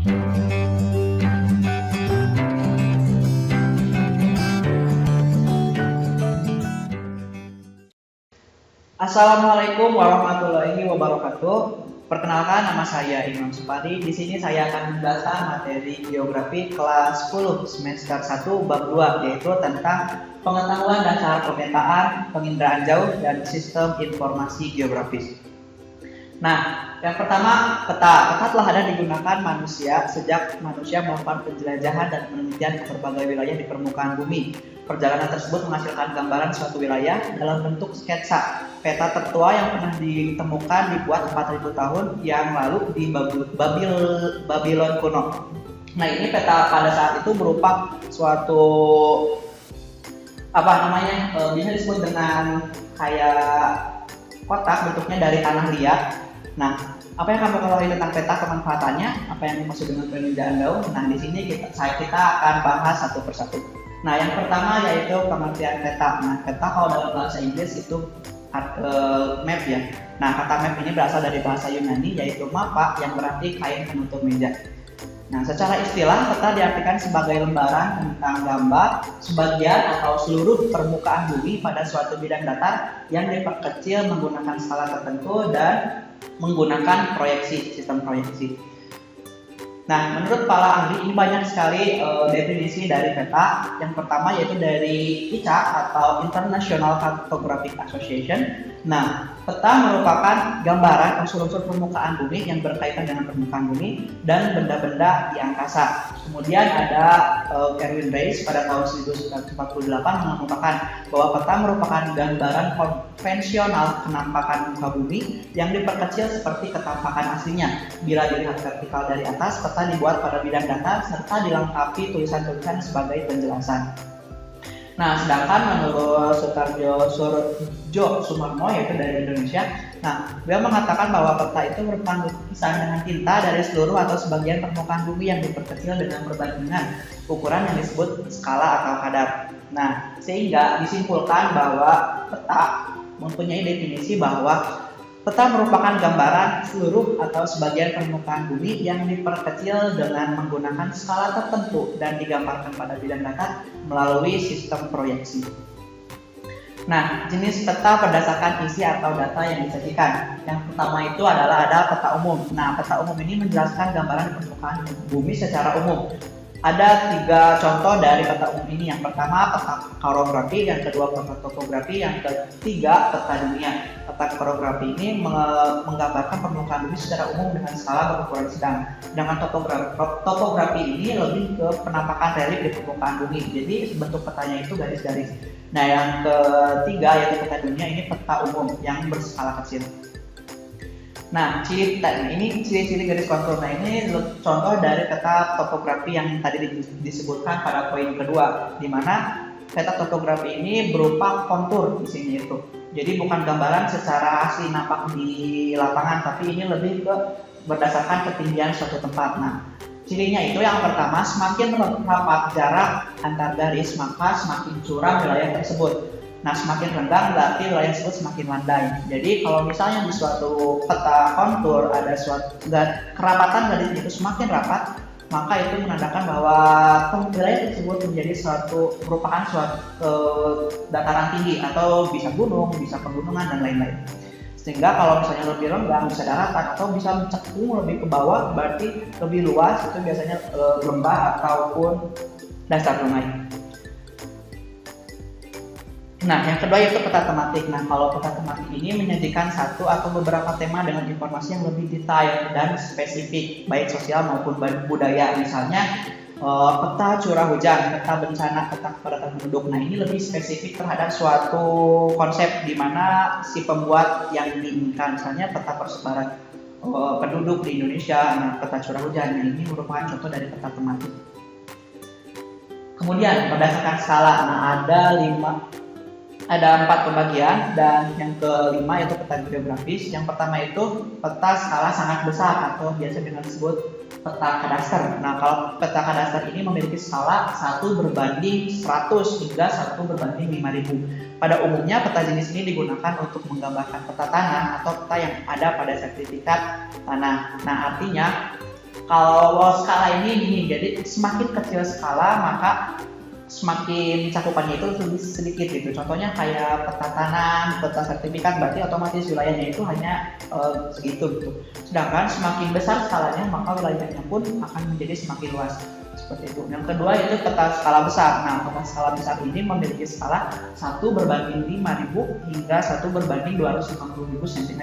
Assalamualaikum warahmatullahi wabarakatuh. Perkenalkan, nama saya Imam Supari. Di sini saya akan menjelaskan materi geografi kelas 10 semester 1 bab 2, yaitu tentang pengetahuan dasar pemetaan, penginderaan jauh, dan sistem informasi geografis. Nah, yang pertama, peta. Peta telah ada digunakan manusia sejak manusia melakukan penjelajahan dan penelitian ke berbagai wilayah di permukaan bumi. Perjalanan tersebut menghasilkan gambaran suatu wilayah dalam bentuk sketsa. Peta tertua yang pernah ditemukan dibuat 4000 tahun yang lalu di Babylon kuno. Nah, ini peta pada saat itu berupa suatu bisa disebut dengan kayak kotak, bentuknya dari tanah liat. Nah, apa yang kamu ketahui tentang peta, kemanfaatannya, apa yang dimaksud dengan penginderaan jauh? Nah, di sini kita akan bahas satu persatu. Nah, yang pertama yaitu pengertian peta. Nah, peta kalau dalam bahasa Inggris itu map ya. Nah, kata map ini berasal dari bahasa Yunani yaitu mapa, yang berarti kain penutup meja. Nah, secara istilah peta diartikan sebagai lembaran tentang gambar sebagian atau seluruh permukaan bumi pada suatu bidang datar yang diperkecil menggunakan skala tertentu dan menggunakan sistem proyeksi. Nah, menurut para ahli ini banyak sekali definisi dari peta. Yang pertama yaitu dari ICA atau International Cartographic Association. Nah, peta merupakan gambaran unsur-unsur permukaan bumi yang berkaitan dengan permukaan bumi dan benda-benda di angkasa. Kemudian ada Kerwin Race pada tahun 1948 mengemukakan bahwa peta merupakan gambaran konvensional penampakan muka bumi yang diperkecil seperti ketampakan aslinya. Bila dilihat vertikal dari atas, peta dibuat pada bidang datar serta dilengkapi tulisan-tulisan sebagai penjelasan. Nah, sedangkan menurut Sutarjo Sumarmo, yaitu dari Indonesia, nah, beliau mengatakan bahwa peta itu merupakan lukisan dengan tinta dari seluruh atau sebagian permukaan bumi yang diperkecil dengan perbandingan ukuran yang disebut skala atau kadar. Nah, sehingga disimpulkan bahwa peta mempunyai definisi bahwa peta merupakan gambaran seluruh atau sebagian permukaan bumi yang diperkecil dengan menggunakan skala tertentu dan digambarkan pada bidang datar melalui sistem proyeksi. Nah, jenis peta berdasarkan isi atau data yang disajikan. Yang pertama itu adalah ada peta umum. Nah, peta umum ini menjelaskan gambaran permukaan bumi secara umum. Ada 3 contoh dari peta umum ini. Yang pertama peta karografi, yang kedua peta topografi, yang ketiga peta dunia. Peta karografi ini menggambarkan permukaan bumi secara umum dengan skala berukuran sedang. Sedangkan topografi ini lebih ke penampakan relief di permukaan bumi. Jadi bentuk petanya itu garis-garis. Nah, yang ketiga yaitu peta dunia, ini peta umum yang berskala kecil. Nah, ciri-ciri garis kontur. Nah, ini contoh dari peta topografi yang tadi disebutkan pada poin kedua, di mana peta topografi ini berupa kontur di sini itu. Jadi bukan gambaran secara asli nampak di lapangan, tapi ini lebih ke berdasarkan ketinggian suatu tempat. Nah, cirinya itu yang pertama, semakin rapat jarak antar garis, maka semakin curam wilayah tersebut. Nah, semakin renggang berarti wilayah tersebut semakin landai. Jadi kalau misalnya di suatu peta kontur ada suatu kerapatan garis itu semakin rapat, maka itu menandakan bahwa wilayah tersebut merupakan suatu dataran tinggi atau bisa gunung, bisa pegunungan dan lain-lain. Sehingga kalau misalnya lebih renggang, bisa daratan atau bisa mencekung lebih ke bawah, berarti lebih luas, itu biasanya lembah ataupun dasar sungai. Nah, yang kedua yaitu peta tematik. Nah, kalau peta tematik ini menyajikan satu atau beberapa tema dengan informasi yang lebih detail dan spesifik, baik sosial maupun budaya. Misalnya peta curah hujan, peta bencana, peta kepadatan penduduk. Nah, ini lebih spesifik terhadap suatu konsep di mana si pembuat yang diinginkan. Misalnya peta persebaran penduduk di Indonesia, nah, peta curah hujan. Nah, ini merupakan contoh dari peta tematik. Kemudian berdasarkan skala, nah ada 4 pembagian, dan yang kelima yaitu peta geografis. Yang pertama itu peta skala sangat besar atau biasa dengan disebut peta kadaster. Nah, kalau peta kadaster ini memiliki skala 1:100 hingga 1:5000. Pada umumnya peta jenis ini digunakan untuk menggambarkan peta tanah atau peta yang ada pada sertifikat tanah. Nah, artinya Kalau skala ini gini, jadi semakin kecil skala maka semakin cakupannya itu lebih sedikit gitu. Contohnya kayak peta tanah, peta sertifikat, berarti otomatis wilayahnya itu hanya segitu gitu. Sedangkan semakin besar skalanya maka wilayahnya pun akan menjadi semakin luas. Seperti itu. Yang kedua itu peta skala besar. Nah, peta skala besar ini memiliki skala 1 berbanding 5.000 hingga 1 berbanding 250.000 cm.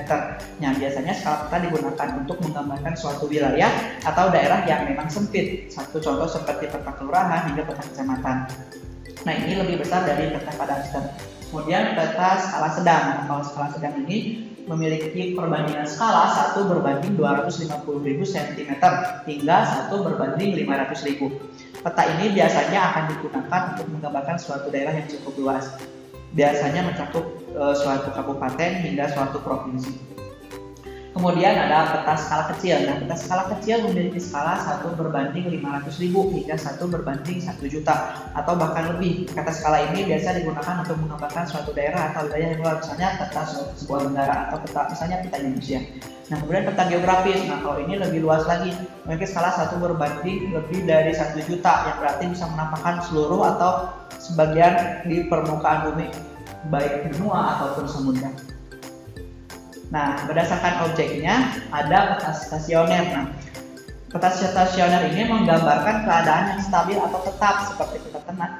Nah, biasanya skala peta digunakan untuk menggambarkan suatu wilayah atau daerah yang memang sempit. Satu contoh seperti peta kelurahan hingga peta kecamatan. Nah, ini lebih besar dari peta kadaster. Kemudian peta skala sedang. Kalau skala sedang ini memiliki perbandingan skala 1 berbanding 250.000 cm hingga 1 berbanding 500.000. Peta ini biasanya akan digunakan untuk menggambarkan suatu daerah yang cukup luas. Biasanya mencakup suatu kabupaten hingga suatu provinsi. Kemudian ada peta skala kecil. Nah, peta skala kecil memiliki skala 1 berbanding 500.000 hingga 1 berbanding 1 juta atau bahkan lebih. Peta skala ini biasa digunakan untuk menggambarkan suatu daerah atau wilayah yang luas, misalnya peta sebuah negara atau peta misalnya peta Indonesia. Nah, kemudian peta geografis. Nah, kalau ini lebih luas lagi, memiliki skala 1 berbanding lebih dari 1 juta yang berarti bisa menampakkan seluruh atau sebagian di permukaan bumi, baik benua ataupun samudra. Nah, berdasarkan objeknya ada peta stasioner. Nah, peta stasioner ini menggambarkan keadaan yang stabil atau tetap seperti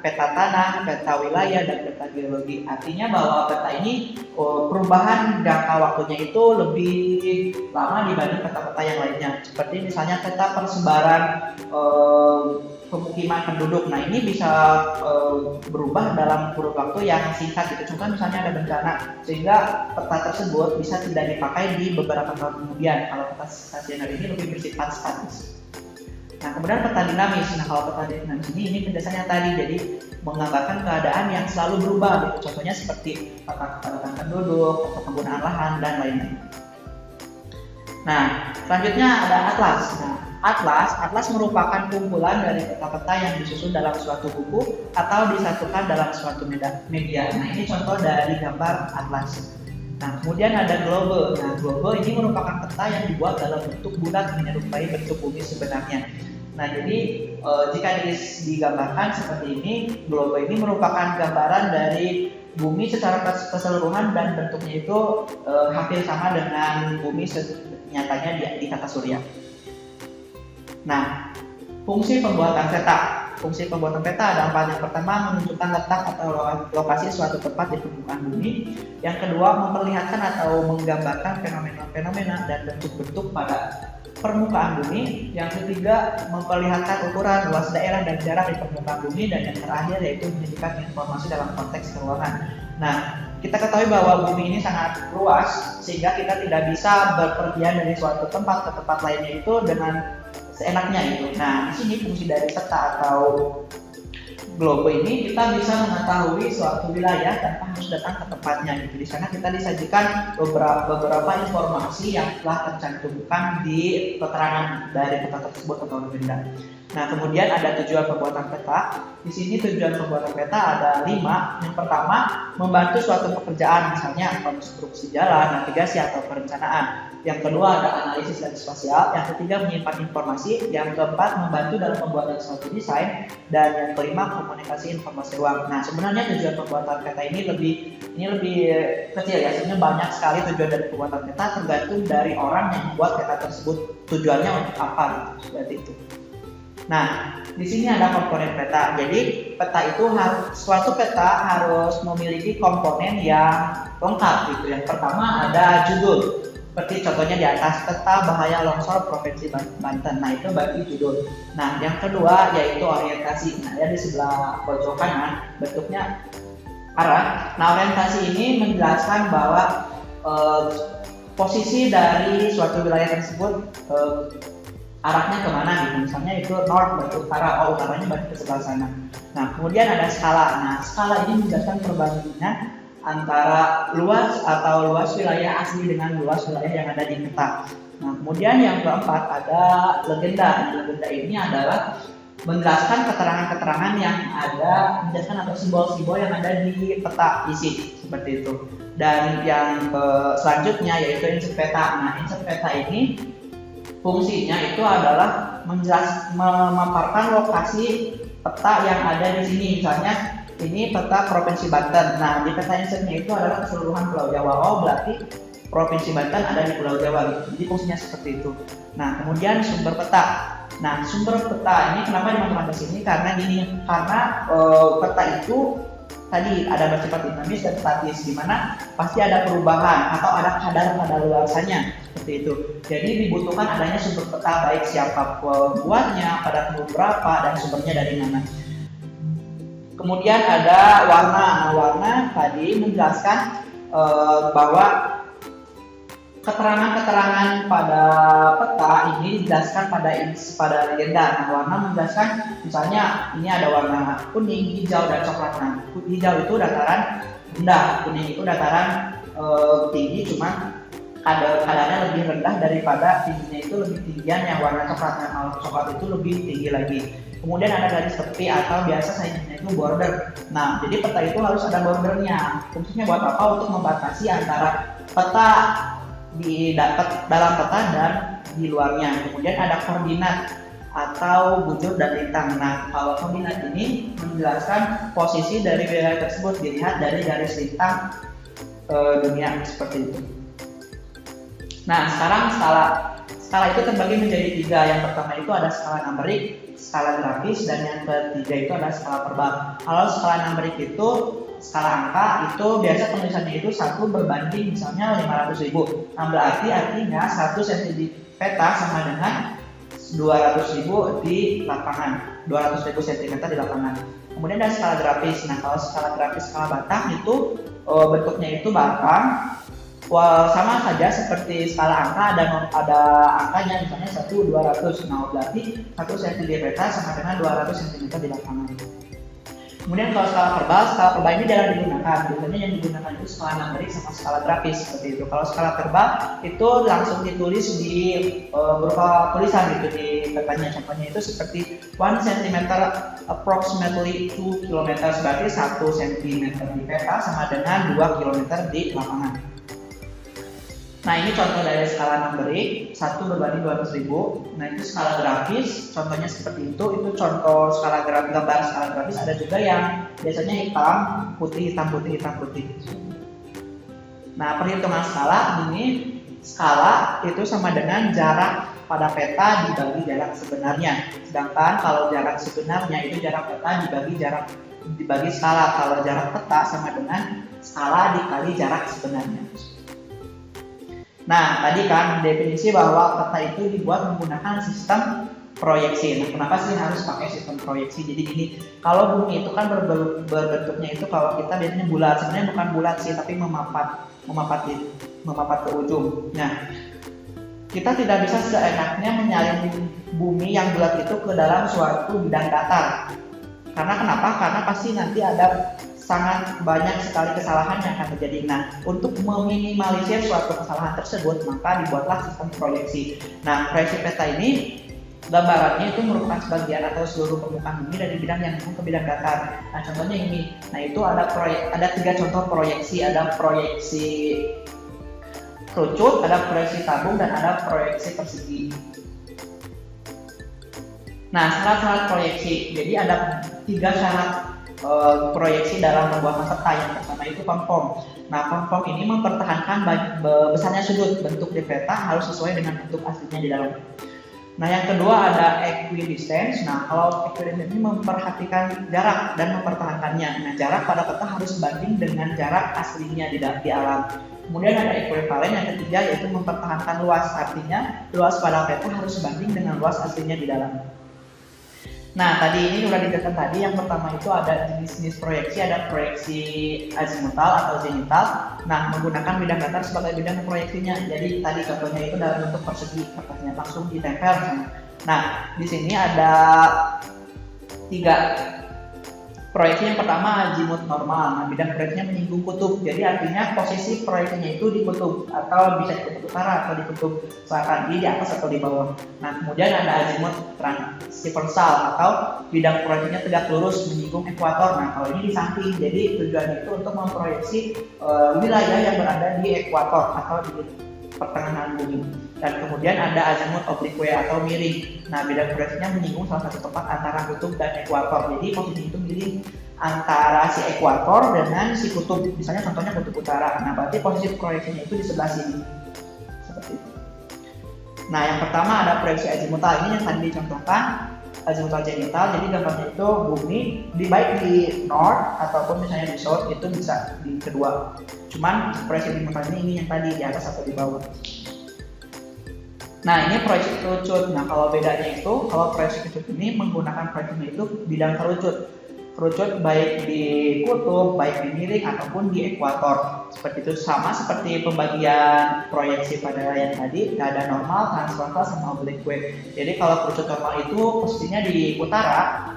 peta tanah, peta wilayah, dan peta geologi. Artinya bahwa peta ini perubahan jangka waktunya itu lebih lama dibanding peta-peta yang lainnya. Seperti misalnya peta persebaran pemukiman penduduk. Nah, ini bisa berubah dalam kurun waktu yang singkat gitu. Contoh misalnya ada bencana sehingga peta tersebut bisa tidak dipakai di beberapa tahun kemudian. Kalau peta stasioner ini lebih bersifat statis. Nah, kemudian peta dinamis. Nah, kalau peta dinamis ini penjelasannya tadi, jadi menggambarkan keadaan yang selalu berubah gitu. Contohnya seperti peta kepadatan penduduk, peta penggunaan lahan, dan lain-lain. Nah, selanjutnya ada atlas. Nah, atlas merupakan kumpulan dari peta-peta yang disusun dalam suatu buku atau disatukan dalam suatu media. Nah, ini contoh dari gambar atlas. Nah, kemudian ada globe. Nah, globe ini merupakan peta yang dibuat dalam bentuk bulat menyerupai bentuk bumi sebenarnya. Nah, jadi jika digambarkan seperti ini, globe ini merupakan gambaran dari bumi secara keseluruhan dan bentuknya itu hampir sama dengan bumi nyatanya di tata surya. Nah, fungsi pembuatan peta. Fungsi pembuatan peta ada 4. Yang pertama, menunjukkan letak atau lokasi suatu tempat di permukaan bumi. Yang kedua, memperlihatkan atau menggambarkan fenomena-fenomena dan bentuk-bentuk pada permukaan bumi. Yang ketiga, memperlihatkan ukuran, luas daerah dan jarak di permukaan bumi. Dan yang terakhir yaitu menunjukkan informasi dalam konteks keuangan. Nah, kita ketahui bahwa bumi ini sangat luas sehingga kita tidak bisa berpergian dari suatu tempat ke tempat lainnya itu dengan seenaknya itu. Nah, di sini fungsi dari peta atau globe ini kita bisa mengetahui suatu wilayah tanpa harus datang ke tempatnya gitu. Di sana kita disajikan beberapa informasi yang telah tercantumkan di keterangan dari peta tersebut atau legenda. Nah, kemudian ada tujuan pembuatan peta. Di sini tujuan pembuatan peta ada 5. Yang pertama, membantu suatu pekerjaan, misalnya konstruksi jalan, navigasi atau perencanaan. Yang kedua ada analisis dan spasial. Yang ketiga menyimpan informasi. Yang keempat membantu dalam pembuatan suatu desain. Dan yang kelima komunikasi informasi ruang. Nah, sebenarnya tujuan pembuatan peta ini lebih kecil ya. Sebenarnya banyak sekali tujuan dari pembuatan peta, tergantung dari orang yang membuat peta tersebut tujuannya untuk apa gitu. Seperti itu. Nah, di sini ada komponen peta. Jadi suatu peta harus memiliki komponen yang lengkap gitu. Yang pertama ada judul. Seperti contohnya di atas, peta bahaya longsor Provinsi Banten. Nah, itu berarti judul. Nah, yang kedua yaitu orientasi. Nah, ya di sebelah pojok kanan bentuknya arah. Nah, orientasi ini menjelaskan bahwa posisi dari suatu wilayah tersebut arahnya kemana gitu. Misalnya itu north berarti utara, utaranya berarti ke sebelah sana. Nah, kemudian ada skala. Nah, skala ini menjelaskan perbandingan antara luas wilayah asli dengan luas wilayah yang ada di peta. Nah, kemudian yang keempat ada legenda. Nah, legenda ini adalah menjelaskan keterangan-keterangan yang ada, menjelaskan atau simbol-simbol yang ada di peta isi seperti itu. Dan yang selanjutnya yaitu insert peta. Nah, insert peta ini Fungsinya itu adalah memaparkan lokasi peta yang ada di sini. Misalnya ini peta Provinsi Banten. Nah, di peta insertnya itu adalah keseluruhan Pulau Jawa. Oh, berarti Provinsi Banten ada di Pulau Jawa gitu. Jadi fungsinya seperti itu. Nah, kemudian sumber peta. Nah, sumber peta ini kenapa dimasukkan ke sini? Karena peta itu tadi ada bersifat dinamis dan statis, di mana pasti ada perubahan atau ada kadaluarsanya seperti itu. Jadi dibutuhkan adanya sumber peta, baik siapa pembuatnya, pada tahun berapa, dan sumbernya dari mana. Kemudian ada warna. Nah, warna tadi menjelaskan bahwa keterangan-keterangan pada peta ini dijelaskan pada legenda. Nah, warna menjelaskan misalnya ini ada warna kuning, hijau, dan coklat. Nah, hijau itu dataran rendah, kuning itu dataran tinggi, cuma kadarnya lebih rendah daripada tingginya itu lebih tinggian yang warna coklat. Nah, kalau coklat itu lebih tinggi lagi. Kemudian ada garis tepi atau biasa saya nyebutnya itu border. Nah, jadi peta itu harus ada bordernya. Fungsinya buat apa? Untuk membatasi antara peta dalam peta dan di luarnya. Kemudian ada koordinat atau bujur dan lintang. Nah, kalau koordinat ini menjelaskan posisi dari wilayah tersebut dilihat dari garis lintang dunia seperti itu. Nah, sekarang skala itu terbagi menjadi 3. Yang pertama itu ada skala numerik, skala grafis, dan yang ketiga itu ada skala verbal. Kalau skala numerik itu skala angka itu biasa penulisannya itu 1 berbanding misalnya 500.000. Nah, berarti artinya 1 cm di peta sama dengan 200.000 di lapangan, 200.000 cm di lapangan. Kemudian ada skala grafis. Nah, kalau skala grafis skala batang itu bentuknya itu batang. Sama saja seperti skala angka, ada angkanya misalnya 1, 200. Nah, berarti 1 cm di peta sama dengan 200 cm di lapangan. Kemudian kalau skala verbal ini jarang digunakan. Biasanya yang digunakan itu skala numerik sama skala grafis seperti itu. Kalau skala verbal itu langsung ditulis di berupa tulisan gitu di petanya. Contohnya itu seperti 1 cm approximately 2 km, berarti 1 cm di peta sama dengan 2 km di lapangan. Nah, ini contoh dari skala numerik 1 berbanding 200.000. Nah, itu skala grafis, contohnya seperti itu contoh skala grafis. Gambar skala grafis ada juga yang biasanya hitam putih. Nah, perhitungan skala itu sama dengan jarak pada peta dibagi jarak sebenarnya. Sedangkan kalau jarak sebenarnya itu jarak peta dibagi skala. Kalau jarak peta sama dengan skala dikali jarak sebenarnya. Nah, tadi kan definisi bahwa peta itu dibuat menggunakan sistem proyeksi. Nah, kenapa sih harus pakai sistem proyeksi? Jadi gini, kalau bumi itu kan berbentuknya itu kalau kita biasanya bulat, sebenarnya bukan bulat sih, tapi memapat ke ujung. Nah, kita tidak bisa seenaknya menyalin bumi yang bulat itu ke dalam suatu bidang datar. Karena kenapa? Karena pasti nanti ada sangat banyak sekali kesalahan yang akan terjadi. Nah, untuk meminimalisir suatu kesalahan tersebut, maka dibuatlah sistem proyeksi. Nah, proyeksi peta ini gambarannya itu merupakan sebagian atau seluruh permukaan bumi dari bidang yang ke bidang datar. Nah, contohnya ini. Nah, itu ada 3 contoh proyeksi. Ada proyeksi kerucut, ada proyeksi tabung, dan ada proyeksi persegi. Nah, syarat-syarat proyeksi. Jadi ada 3 syarat proyeksi dalam pembuatan peta. Yang pertama itu conform. Nah, conform ini mempertahankan besarnya sudut. Bentuk di peta harus sesuai dengan bentuk aslinya di dalam. Nah, yang kedua ada equidistance. Nah, kalau equidistance ini memperhatikan jarak dan mempertahankannya. Nah, jarak pada peta harus sebanding dengan jarak aslinya di alam. Kemudian ada equivalen. Yang ketiga yaitu mempertahankan luas. Artinya luas pada peta harus sebanding dengan luas aslinya di dalam. Nah, tadi ini sudah dijelaskan tadi. Yang pertama itu ada jenis-jenis proyeksi, ada proyeksi azimutal atau zenital. Nah, menggunakan bidang datar sebagai bidang proyeksinya. Jadi tadi contohnya itu dalam bentuk persegi, kertasnya langsung ditempel. Nah, di sini ada 3 proyeksi. Yang pertama azimut normal. Nah, bidang proyeksinya menyinggung kutub. Jadi artinya posisi proyeksinya itu di kutub, atau bisa di kutub utara atau di kutub selatan, di atas atau di bawah. Nah, kemudian ada azimut transversal atau bidang proyeksinya tegak lurus menyinggung ekuator. Nah, kalau ini di samping. Jadi tujuannya itu untuk memproyeksi wilayah yang berada di ekuator atau di pertengahan bumi. Dan kemudian ada azimut oblique atau miring. Nah, bidang proyeksinya menyinggung salah satu tempat antara kutub dan ekuator. Jadi posisi itu miring antara si ekuator dengan si kutub. Misalnya contohnya kutub utara. Nah, berarti posisi proyeksinya itu di sebelah sini. Seperti itu. Nah, yang pertama ada proyeksi azimutal. Ini yang tadi dicontohkan, azimutal zenital. Jadi gambarnya itu bumi baik di north ataupun misalnya di south, itu bisa di kedua. Cuman proyeksi azimutal ini yang tadi di atas atau di bawah. Nah, ini proyeksi kerucut. Nah, kalau bedanya itu, kalau proyeksi kerucut ini menggunakan proyeksinya itu bidang kerucut. Kerucut baik di kutub, baik di miring ataupun di ekuator. Seperti itu, sama seperti pembagian proyeksi pada yang tadi, ada normal, transversal, sama oblique. Jadi kalau kerucut normal itu posisinya di utara,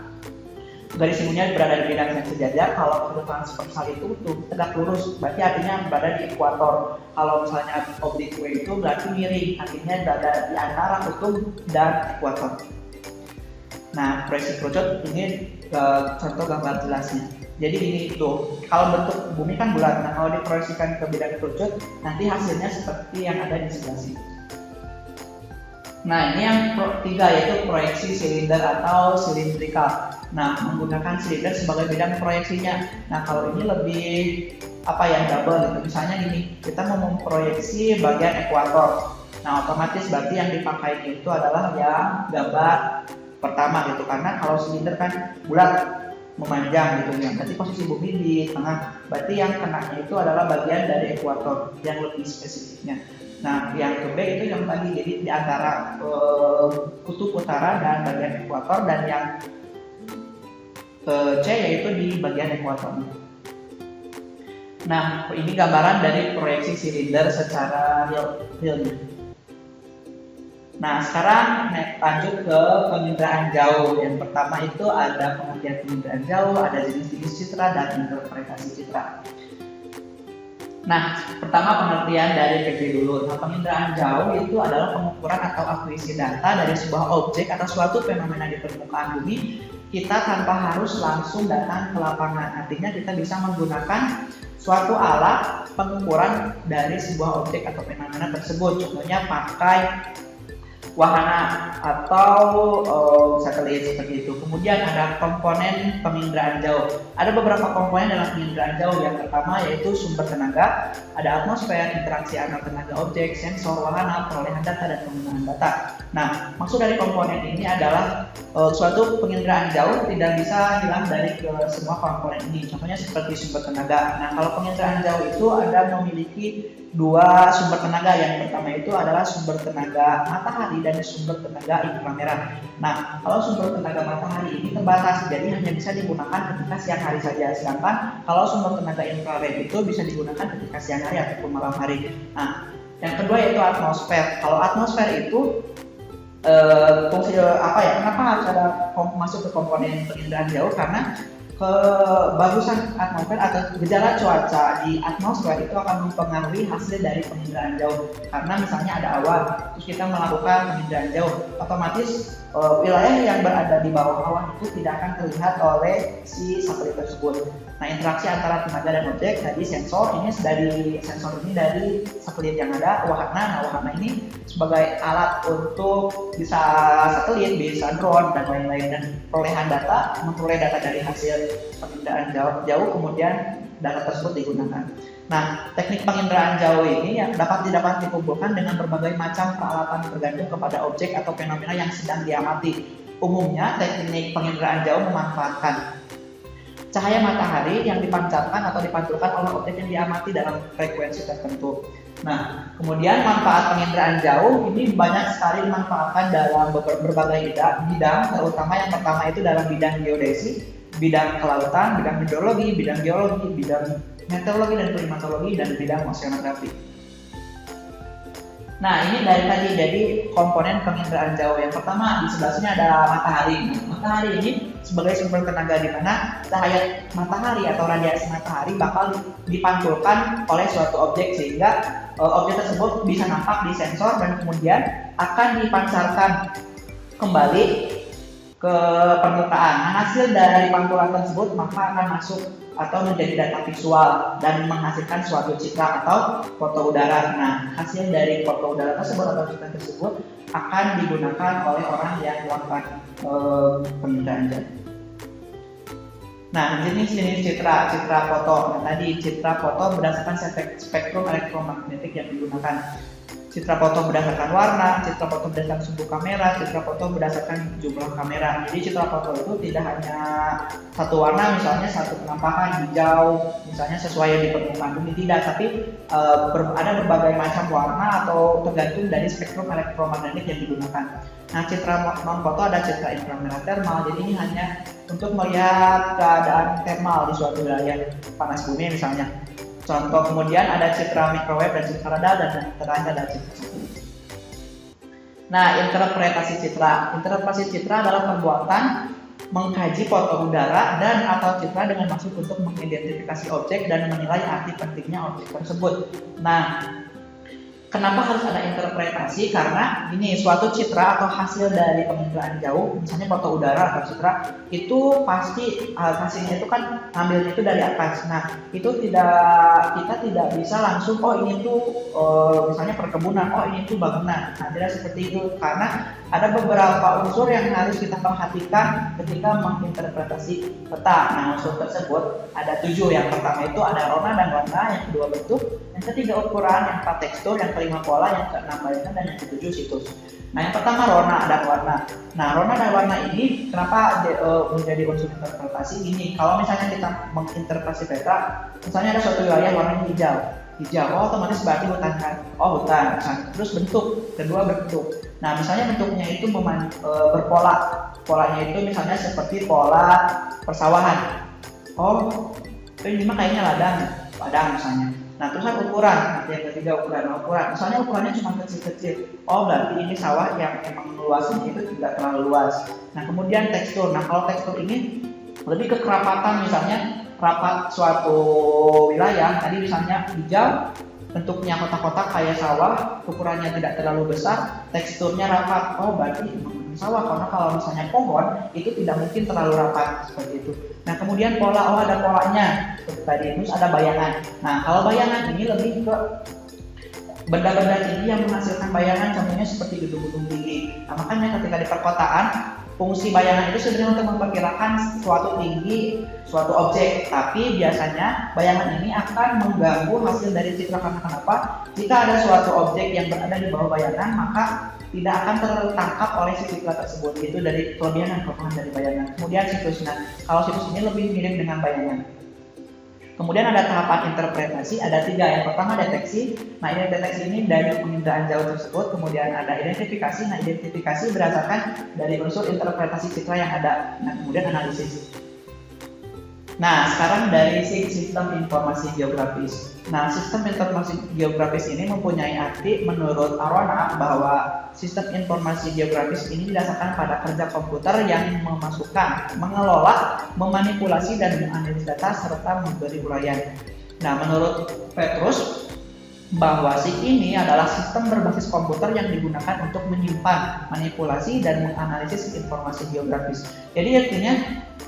garis sembunyinya berada di bidang yang sejajar. Kalau kerucut transversal itu tegak lurus, berarti artinya berada di ekuator. Kalau misalnya oblique itu berarti miring, artinya berada di antara kutub dan ekuator. Nah, proyeksi kerucut ini contoh gambar jelasnya. Jadi ini tuh, kalau bentuk bumi kan bulat. Nah, kalau diproyeksikan ke bidang kerucut, nanti hasilnya seperti yang ada di sebelah sini. Nah, ini yang ketiga yaitu proyeksi silinder atau silindrikal. Nah, menggunakan silinder sebagai bidang proyeksinya. Nah, kalau ini lebih double gitu. Misalnya gini, kita mau memproyeksi bagian ekuator. Nah, otomatis berarti yang dipakai itu adalah yang gambar pertama gitu, karena kalau silinder kan bulat memanjang gitu ya. Berarti posisi bumi di tengah. Berarti yang kenanya itu adalah bagian dari ekuator yang lebih spesifiknya. Nah, yang ke B itu yang tadi, jadi di antara kutub utara dan bagian ekuator, dan yang C yaitu di bagian ekuator. Nah, ini gambaran dari proyeksi silinder secara real. Nah, sekarang lanjut ke penginderaan jauh. Yang pertama itu ada pengertian penginderaan jauh, ada jenis-jenis citra dan interpretasi citra. Nah, pertama pengertian dari PG dulu. Nah, penginderaan jauh itu adalah pengukuran atau akuisisi data dari sebuah objek atau suatu fenomena di permukaan bumi, kita tanpa harus langsung datang ke lapangan. Artinya kita bisa menggunakan suatu alat pengukuran dari sebuah objek atau fenomena tersebut. Contohnya pakai wahana atau satelit seperti itu. Kemudian ada komponen penginderaan jauh. Ada beberapa komponen dalam penginderaan jauh. Yang pertama yaitu sumber tenaga, ada atmosfer, interaksi antar tenaga objek, sensor, wahana, perolehan data, dan penggunaan data. Nah, maksud dari komponen ini adalah suatu penginderaan jauh tidak bisa hilang dari semua komponen ini. Contohnya seperti sumber tenaga. Nah, kalau penginderaan jauh itu ada memiliki dua sumber tenaga. Yang pertama itu adalah sumber tenaga matahari dan sumber tenaga inframerah. Nah, kalau sumber tenaga matahari ini terbatas, jadi hanya bisa digunakan ketika siang hari saja. Sedangkan kalau sumber tenaga infrared itu bisa digunakan ketika siang hari ataupun malam hari. Nah, yang kedua yaitu atmosfer. Kalau atmosfer itu fungsi kenapa harus ada masuk ke komponen penginderaan jauh? Karena kebagusan atmosfer atau gejala cuaca di atmosfer itu akan mempengaruhi hasil dari penginderaan jauh. Karena misalnya ada awan, terus kita melakukan penginderaan jauh, otomatis wilayah yang berada di bawah awan itu tidak akan terlihat oleh si satelit tersebut. Nah, interaksi antara tenaga dan objek tadi sensor ini dari satelit yang ada, wahana. Nah, wahana ini sebagai alat untuk bisa satelit, bisa drone dan lain-lain, dan perolehan data, memperoleh data dari hasil penginderaan jauh, kemudian data tersebut digunakan. Nah, teknik penginderaan jauh ini yang dapat dikumpulkan dengan berbagai macam peralatan tergantung kepada objek atau fenomena yang sedang diamati. Umumnya, teknik penginderaan jauh memanfaatkan cahaya matahari yang dipancarkan atau dipantulkan oleh objek yang diamati dalam frekuensi tertentu. Nah, kemudian manfaat penginderaan jauh ini banyak sekali dimanfaatkan dalam berbagai bidang, terutama yang pertama itu dalam bidang geodesi, bidang kelautan, bidang hidrologi, bidang geologi, bidang meteorologi dan klimatologi, dan bidang oceanografi. Nah, ini dari tadi, jadi komponen penginderaan jauh. Yang pertama di sebelah sini ada matahari. Nah, matahari ini sebagai sumber tenaga di mana cahaya matahari atau radiasi matahari bakal dipantulkan oleh suatu objek sehingga objek tersebut bisa nampak di sensor dan kemudian akan dipancarkan kembali ke permukaan. Nah, hasil dari pantulan tersebut maka akan masuk atau menjadi data visual dan menghasilkan suatu citra atau foto udara. Nah, hasil dari foto udara tersebut atau citra tersebut akan digunakan oleh orang yang melakukan penelitian. Nah, jenis-jenis citra foto. Nah, tadi citra foto berdasarkan spektrum elektromagnetik yang digunakan. Citra foto berdasarkan warna, citra foto berdasarkan sumbu kamera, citra foto berdasarkan jumlah kamera. Jadi citra foto itu tidak hanya satu warna, misalnya satu penampakan hijau, misalnya sesuai yang di permukaan bumi, tidak, tapi ada berbagai macam warna atau tergantung dari spektrum elektromagnetik yang digunakan. Nah, citra non foto ada citra inframerah termal, jadi ini hanya untuk melihat keadaan termal di suatu wilayah panas bumi misalnya. Contoh, kemudian ada citra microwave dan citra radar, dan terakhir ada citra satelit. Nah, interpretasi citra. Interpretasi citra adalah perbuatan mengkaji foto udara dan atau citra dengan maksud untuk mengidentifikasi objek dan menilai arti pentingnya objek tersebut. Nah, kenapa harus ada interpretasi? Karena ini suatu citra atau hasil dari penginderaan jauh, misalnya foto udara atau citra, itu pasti hasilnya itu kan ambilnya itu dari atas. Nah, itu kita tidak bisa langsung ini tuh misalnya perkebunan, ini tuh bangunan. Nah, tidak seperti itu, karena ada beberapa unsur yang harus kita perhatikan ketika menginterpretasi peta. Nah, unsur tersebut ada 7. Yang pertama itu ada rona dan warna, yang kedua bentuk, yang ketiga ukuran, yang keempat tekstur, yang kelima pola, yang keenam bayangan, dan yang ketujuh situs. Nah, yang pertama rona dan warna. Nah, rona dan warna ini kenapa menjadi unsur interpretasi ini? Kalau misalnya kita menginterpretasi peta, misalnya ada suatu wilayah warnanya hijau, otomatis berarti hutan kan? Hutan. Terus bentuk, kedua bentuk. Nah, misalnya bentuknya itu berpola. Polanya itu misalnya seperti pola persawahan. Ini mah kayaknya ladang misalnya. Nah, terus ada ukuran. Nanti yang ketiga ukuran. Misalnya ukurannya cuma kecil-kecil. Berarti ini sawah yang emang luasnya itu tidak terlalu luas. Nah, kemudian tekstur. Nah, kalau tekstur ini lebih ke kerapatan, misalnya rapat suatu wilayah. Tadi misalnya hijau, bentuknya kotak-kotak kayak sawah, ukurannya tidak terlalu besar, teksturnya rapat. Berarti ini sawah, karena kalau misalnya pohon itu tidak mungkin terlalu rapat seperti itu. Nah, kemudian pola, ada polanya seperti tadi, terus ada bayangan. Nah, kalau bayangan ini lebih ke benda-benda tinggi yang menghasilkan bayangan, contohnya seperti gedung-gedung tinggi. Nah, makanya ketika di perkotaan, fungsi bayangan itu sebenarnya untuk memperkirakan suatu tinggi suatu objek, tapi biasanya bayangan ini akan mengganggu hasil dari citra. Karena kenapa? Jika ada suatu objek yang berada di bawah bayangan, maka tidak akan tertangkap oleh si citra tersebut. Itu dari kelebihan dan kelemahan dari bayangan. Kemudian situs. Nah, kalau situs ini lebih mirip dengan bayangan. Kemudian ada tahapan interpretasi, ada 3. Yang pertama deteksi. Nah, deteksi ini dari penginderaan jauh tersebut. Kemudian ada identifikasi. Nah, identifikasi berdasarkan dari unsur interpretasi citra yang ada. Nah, kemudian analisis. Nah, sekarang dari sistem informasi geografis. Nah, sistem informasi geografis ini mempunyai arti menurut Arona bahwa sistem informasi geografis ini didasarkan pada kerja komputer yang memasukkan, mengelola, memanipulasi, dan menganalisis data serta memberi uraian. Nah, menurut Petrus, bahwa SIG ini adalah sistem berbasis komputer yang digunakan untuk menyimpan, manipulasi, dan menganalisis informasi geografis. Jadi artinya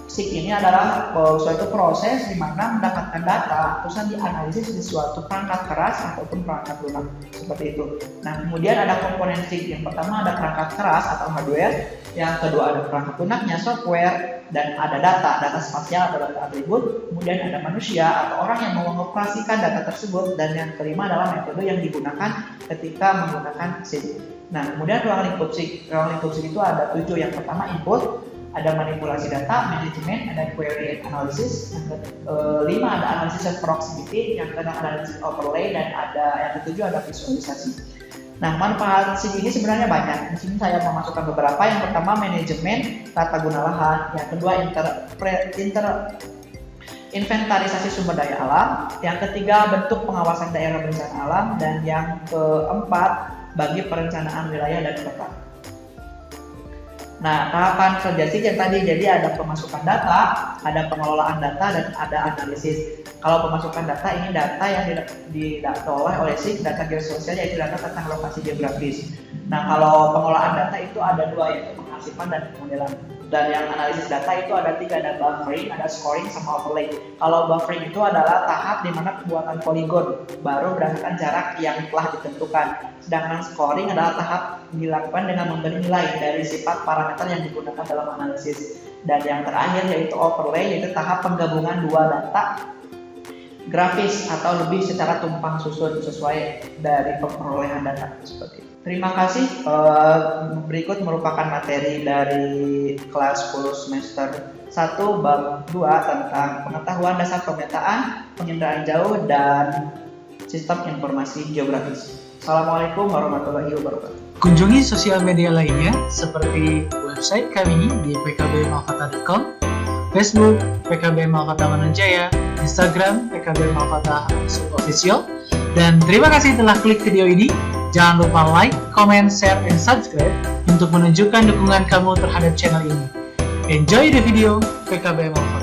SIG ini adalah suatu proses di mana mendapatkan data terus dianalisis di suatu perangkat keras ataupun perangkat lunak seperti itu. Nah, kemudian ada komponen SIG. Yang pertama ada perangkat keras atau hardware, yang kedua ada perangkat lunaknya software, dan ada data spasial atau data atribut, kemudian ada manusia atau orang yang mengoperasikan data tersebut, dan yang kelima adalah metode yang digunakan ketika menggunakan SIG. Nah, kemudian ruang lingkup SIG. Ruang lingkup SIG itu ada 7. Yang pertama input, ada manipulasi data, manajemen, ada query analysis, yang kelima ada analysis of proximity, yang keenam analysis overlay, dan yang ketujuh ada visualisasi. Nah, manfaat SIG ini sebenarnya banyak. Di sini saya memasukkan beberapa. Yang pertama manajemen tata guna lahan, yang kedua inventarisasi sumber daya alam, yang ketiga bentuk pengawasan daerah bencana alam, dan yang keempat bagi perencanaan wilayah dan kota. Nah, tahapan kerja SIG yang tadi, jadi ada pemasukan data, ada pengelolaan data, dan ada analisis. Kalau pemasukan data, ini data yang diolah oleh SIG, data geososial, yaitu data tentang lokasi geografis. Nah, kalau pengelolaan data itu ada 2, yaitu pengarsipan dan pemodelan. Dan yang analisis data itu ada 3, ada buffering, ada scoring, sama overlay. Kalau buffering itu adalah tahap di mana pembuatan poligon baru berdasarkan jarak yang telah ditentukan. Sedangkan scoring adalah tahap dilakukan dengan memberi nilai dari sifat parameter yang digunakan dalam analisis. Dan yang terakhir yaitu overlay, yaitu tahap penggabungan dua data grafis atau lebih secara tumpang susun sesuai dari perolehan data seperti itu. Terima kasih. Berikut merupakan materi dari kelas 10 semester 1 bab 2 tentang pengetahuan dasar pemetaan, penginderaan jauh, dan sistem informasi geografis. Assalamualaikum warahmatullahi wabarakatuh. Kunjungi sosial media lainnya seperti website kami di pkbmalfata.com, Facebook PKB Malfata Manunjaya, Instagram PKB Malfata Official. Dan terima kasih telah klik video ini. Jangan lupa like, comment, share, and subscribe untuk menunjukkan dukungan kamu terhadap channel ini. Enjoy the video, PKB Malfata.